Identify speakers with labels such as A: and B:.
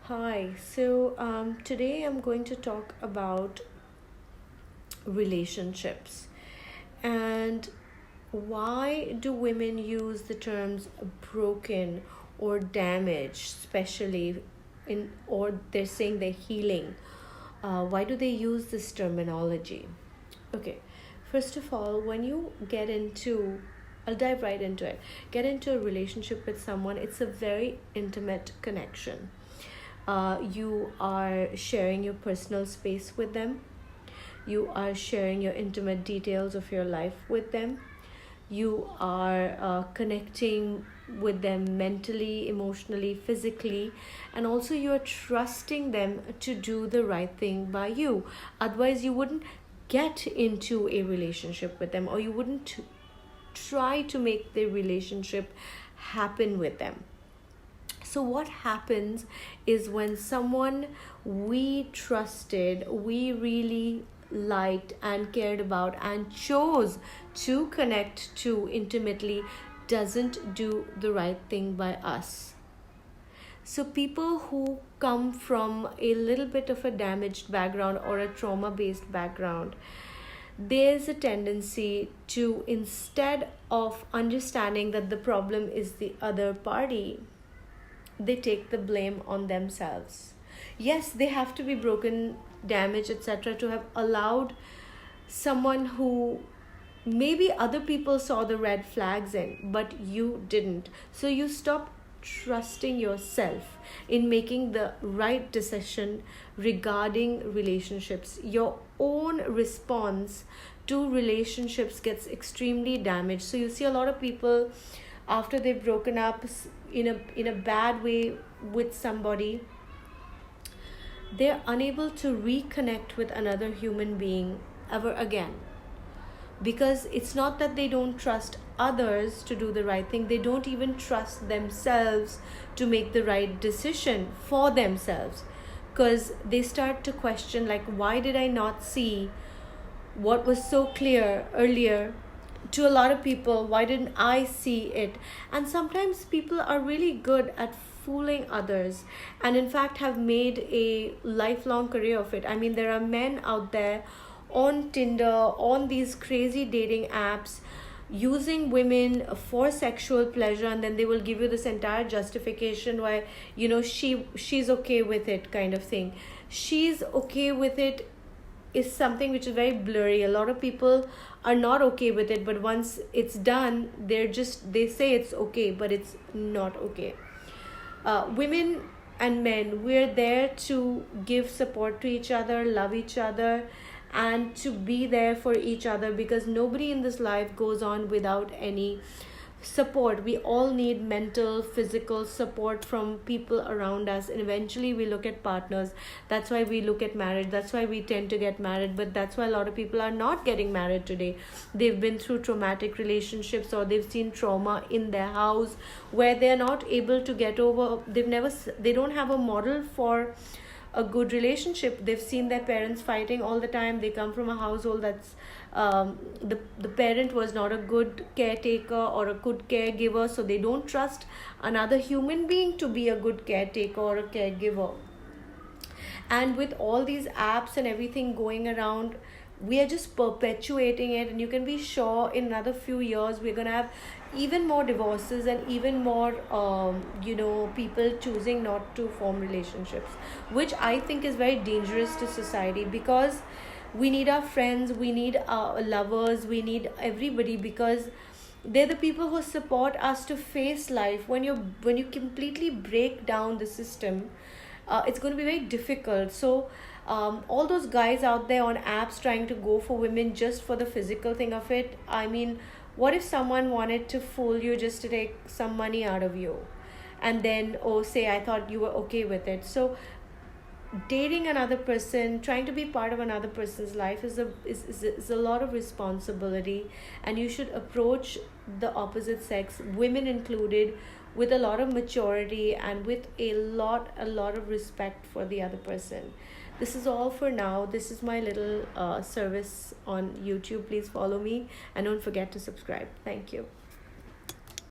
A: Hi, today I'm going to talk about relationships and why do women use the terms broken or damaged, especially or they're saying they're healing. Why do they use this terminology? Okay, first of all, when you I'll dive right into it. Get into a relationship with someone, it's a very intimate connection. You are sharing your personal space with them, you are sharing your intimate details of your life with them, you are connecting with them mentally, emotionally, physically, and also you're trusting them to do the right thing by you. Otherwise, you wouldn't get into a relationship with them, or you wouldn't try to make the relationship happen with them. So, what happens is when someone we trusted, we really liked and cared about and chose to connect to intimately doesn't do the right thing by us. So, people who come from a little bit of a damaged background or a trauma based background, there's a tendency to, instead of understanding that the problem is the other party, they take the blame on themselves. Yes, they have to be broken, damaged, etc., to have allowed someone who maybe other people saw the red flags in, but you didn't. So you stop trusting yourself in making the right decision regarding relationships. Your own response to relationships gets extremely damaged. So you see a lot of people after they've broken up in a bad way with somebody, they're unable to reconnect with another human being ever again, because it's not that they don't trust others to do the right thing, they don't even trust themselves to make the right decision for themselves, because they start to question, like, why did I not see what was so clear earlier? To a lot of people, why didn't I see it? And sometimes people are really good at fooling others, and in fact have made a lifelong career of it. I mean, there are men out there on Tinder, on these crazy dating apps, using women for sexual pleasure, and then they will give you this entire justification why, she's okay with it, kind of thing. She's okay with it is something which is very blurry. A lot of people are not okay with it, but once it's done, they say it's okay, but it's not okay. Women and men, we're there to give support to each other, love each other, and to be there for each other, because nobody in this life goes on without any support. We all need mental, physical support from people around us, and eventually we look at partners. That's why we look at marriage, that's why we tend to get married. But that's why a lot of people are not getting married today. They've been through traumatic relationships, or they've seen trauma in their house where they're not able to get over. They don't have a model for a good relationship. They've seen their parents fighting all the time. They come from a household that's the parent was not a good caretaker or a good caregiver, so they don't trust another human being to be a good caretaker or a caregiver. And with all these apps and everything going around, we are just perpetuating it, and you can be sure in another few years we're going to have even more divorces and even more people choosing not to form relationships, which I think is very dangerous to society, because we need our friends, we need our lovers, we need everybody, because they're the people who support us to face life. When you completely break down the system, it's going to be very difficult. So all those guys out there on apps trying to go for women just for the physical thing of it, I mean, what if someone wanted to fool you just to take some money out of you, and then, oh, say, I thought you were okay with it? So dating another person, trying to be part of another person's life is a lot of responsibility, and you should approach the opposite sex, women included, with a lot of maturity and with a lot of respect for the other person. This is all for now. This is my little service on YouTube. Please follow me and don't forget to subscribe. Thank you.